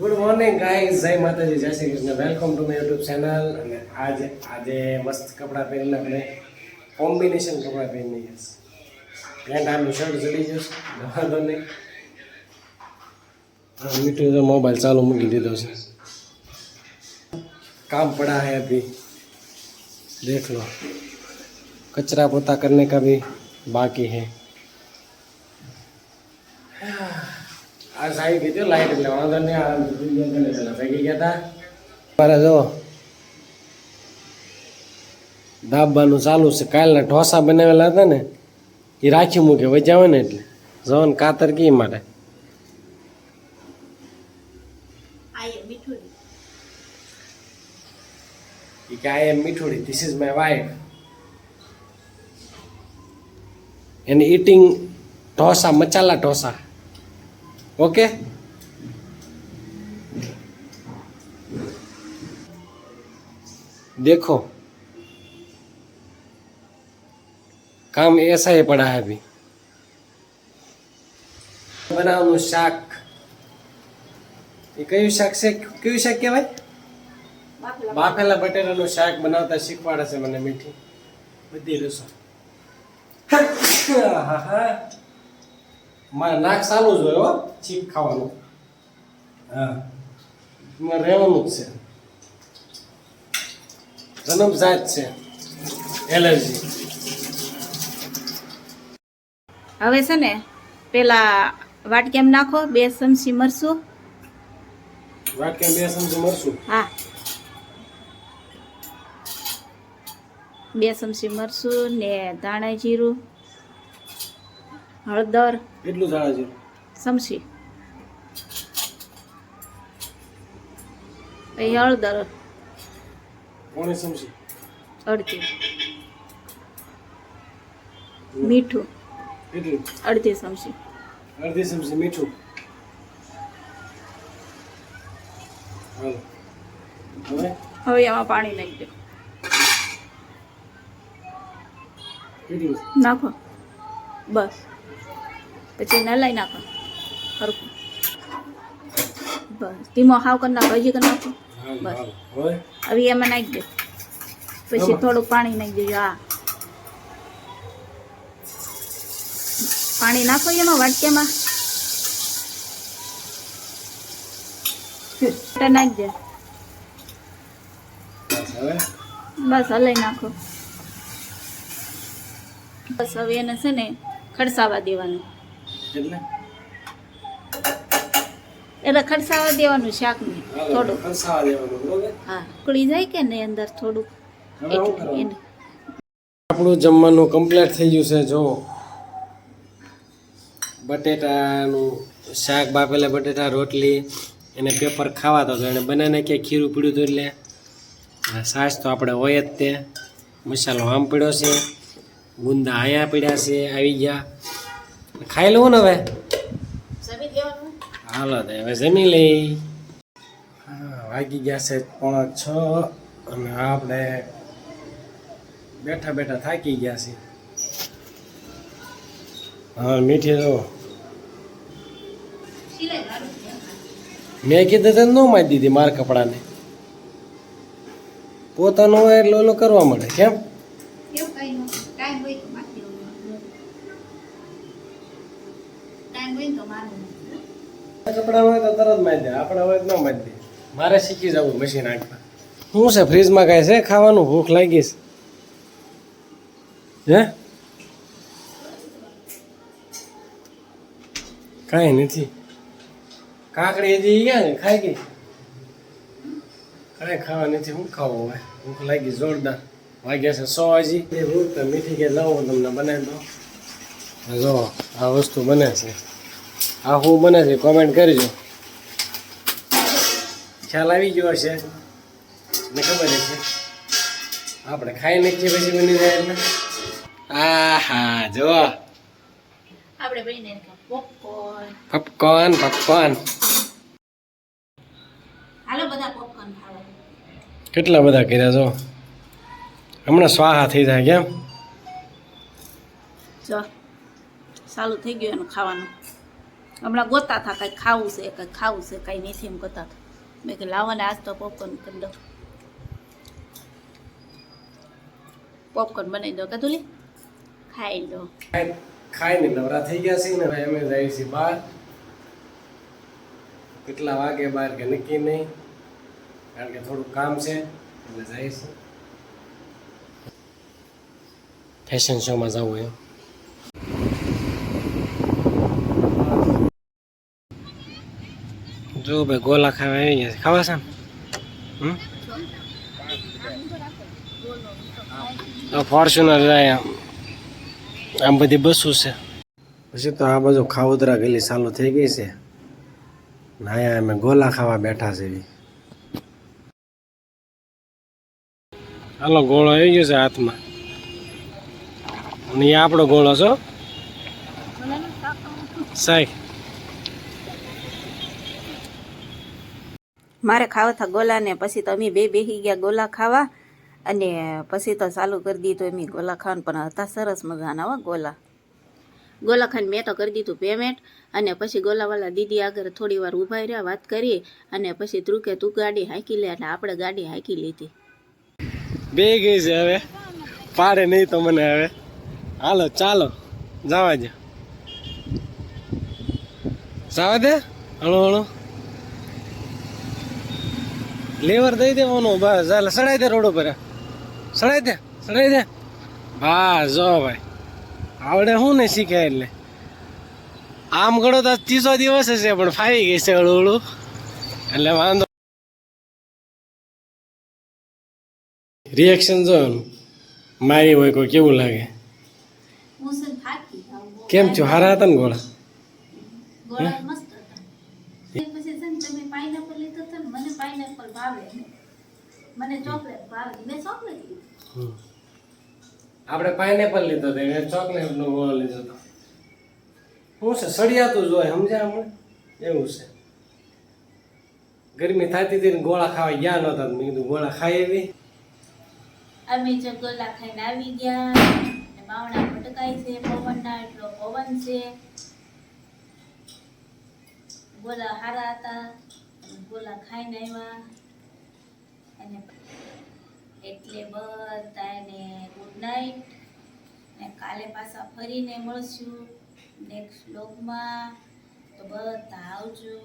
Good morning guys, જય માતાજી, જય Shri Krishna. Welcome to my YouTube channel. અને આજે મસ્ત કપડાં પહેરીને આપણે કોમ્બિનેશન કપડાં પહેરીને ગયા છે. પેન્ટ આનું શર્ટ ચડી જશે, વાંધો નહીં. મીઠું તો મોબાઈલ ચાલુ મૂકી દીધો છે. काम पड़ा है अभी, देख लो. कचरा पोता करने का भी बाकी है. आज आई गई थी लाइट એટલે વાંધો નહીં. આ દુનિયા ભેગી ગયા હતા. મારે જો દાબવાનું ચાલુ છે. કાલના ઢોસા બનાવેલા હતા ને એ રાખી મૂકે વજ્યા હોય ને એટલે જવાન કાતર કી માટે I am Mithuri. This is my wife. And eating dosa, masala dosa. Okay? देखो काम ऐसा ही पड़ा है अभी. बनाओ शाक. ये कયું શાક છે? કયું શાક કહેવાય? બાફેલા બટેટાનું શાક બનાવતા શીખવાડે છે મને મીઠી બધી રસોઈ. મારે નાક ચાલુ જ હોય હો છીક ખાવાનું. હા મારે રહેવાનું જ છે. જન્મજાત છે એલર્જી. હવે છે ને પેલા વાટકેમ નાખો 2 ચમચી મરચું. વાટકે 2 ચમચી મરચું. હા 2 ચમચી મરચું ને ધાણા જીરું, હળદર કેટલું ધાણા જીરું? ચમચી. પછી હળદર પોણી ચમચી. અડધી. મીઠું કેટલું? અડધી ચમચી. અડધી ચમચી મીઠું. હાલો હવે એમાં પાણી નાખી દો. કેટલું નાખો બસ. પછી નલાઈ નાખો હરખું. બસ ધીમો હાવ કરી નાખો. હજી કરી નાખો બસ. હવે એમાં નાખી દે. પછી થોડુંક પાણી નાખી દેજો. હા પાણી નાખો એમાં વાટકેમાં. નાખી દે બસ. હલાઈ નાખો બસ. હવે એને છે ને ખડસાવા દેવાનું. એટલે ખડસાવા દેવાનું શાકને થોડુંક. હા ઉકળી જાય કે ને અંદર થોડુંક. આપણું જમવાનું કમ્પ્લીટ થઈ ગયું છે. જો બટેટાનું શાક, બાફેલા બટેટા, રોટલી, એને પેપર ખાવા તો એને બનાવીને કે ખીરું પીડ્યું હતું એટલે છાશ તો આપણે હોય જ તે. મસાલો આમ પીડ્યો છે, ગુંદા અહીંયા પીડ્યા છે, આવી ગયા. ખાઈ લઉં ને હવે. હાલો તો હવે જમી લઈ. હા વાગી ગયા છે 5:45 અને આપણે બેઠા બેઠા થાકી ગયા છીએ. હા મીઠી તો મેં કીધું તો ન મારી દીધી મારા કપડાને. પોતાનું હોય એટલે ઓલો કરવા મળે. કેમ કપડા હોય તો તરત મારી દે, આપણા હોય તો ન મારી દે. મારે શીખી જવું મશીન આંખમાં. શું છે ફ્રીજમાં કાંઈ છે ખાવાનું? ભૂખ લાગી છે હે? કાંઈ નથી. કાકડી હજી ગયા ને ખાઈ ગઈ. કાંઈ ખાવા નથી. શું ખાવું હોય? ભૂખ લાગી જોરદાર. વાગ્યા છે 100 હજી. એ ભૂખ તો મીઠી કે લાવું તમને બનાવી દો. જો આ વસ્તુ બને છે. આ શું બને છે કોમેન્ટ કરજો. ખ્યાલ આવી ગયો હશે ને ખબર હશે. આપણે ખાઈ નાખીએ પછી બની જાય એટલે. આ હા જો આપણે બની પોપકોર્ન. Popcorn popcorn. હાલો બધા પોપકોર્ન ખાવા. કેટલા બધા કર્યા જો. હમણાં સ્વાહા થઈ જાય. કેમ જો ચાલુ થઈ ગયું એનું ખાવાનું. હમણાં ગોતા હતા કંઈક ખાવું છે કંઈ નથી એમ કરતા હતા. મેં કે લાવવાને આજ તો પોપકોર્ન કરી દો, પોપકોર્ન બનાવી દો કદુલી ખાઈ લો. ખાઈને નવરા થઈ ગયા છે ને હવે અમે જઈએ છીએ બહાર. કેટલા વાગે બહાર કે નક્કી નહીં, કારણ કે થોડું કામ છે એટલે જઈએ છીએ. ફેશન શોમાં જવું એમ. જો ભાઈ ગોલા ખાવા આવી ગયા છે. ખાવા છે ને ફોર્ચ્યુનર જાય આમ બધી બસો છે. પછી તો આ બાજુ ખાવોદરા ગલી ચાલુ થઈ ગઈ છે. નાયા અમે ગોલા ખાવા બેઠા છે. હાલો ગોળો આવી ગયો છે હાથમાં, અને એ આપણો ગોળો છો સાહેબ. મારે ખાવા હતા ગોલા ને પછી તો અમે બેસી ગયા ગોલા ખાવા, અને પછી તો ચાલુ કરી દીધું એમ ગોલા ખાવાનું. પણ હતા સરસ મજાના હો ગોલા ખાઈને મેં તો કરી દીધું પેમેન્ટ. અને પછી ગોલાવાળા દીદી આગળ થોડી વાર ઊભા રહ્યા, વાત કરી, અને પછી કે તું ગાડી હાંકી લે, એટલે આપણે ગાડી હાંકી લીધી. બે ગઈ છે હવે, પાડે નહીં તો મને હવે. હાલો ચાલો જવા દે, જવા દે. હળો હળો લેવર દઈ દેવાનું બસ, ચાલે સડાઈ દે રોડ ઉપર, સડાઈ દે. બસ જો ભાઈ આવડે શું ને શીખે એટલે. આમ ગણો તો 30 દિવસ હશે પણ ફાવી ગઈ છે હળું એટલે વાંધો. રિએક્શન જો મારી હોય કોઈ કેવું લાગે. કેમ છો, હારા હતા ને ગોળા? આપણે પાઇનેપલ લીધો હતો, એને ચોકલેટ નો ગોળો લીધો હતો. શું છે સળિયાતું જ હોય, સમજ્યા હમણાં એવું છે. ગરમી થતી હતી ને ગોળા ખાવા ગયા નહોતા, મેં કીધું ગોળા ખાઈ એવી. અમે જો ગોલા ખાઈને આવી ગયા, બાવણા ભટકાય છે પવનના, એટલો પવન છે. ગોલા હારા હતા, ગોલા ખાઈને આવ્યા, અને એટલે બધાને ગુડ નાઇટ. ને કાલે પાછા ફરીને મળશું નેક્સ્ટ વ્લોગમાં. તો બધા આવજો.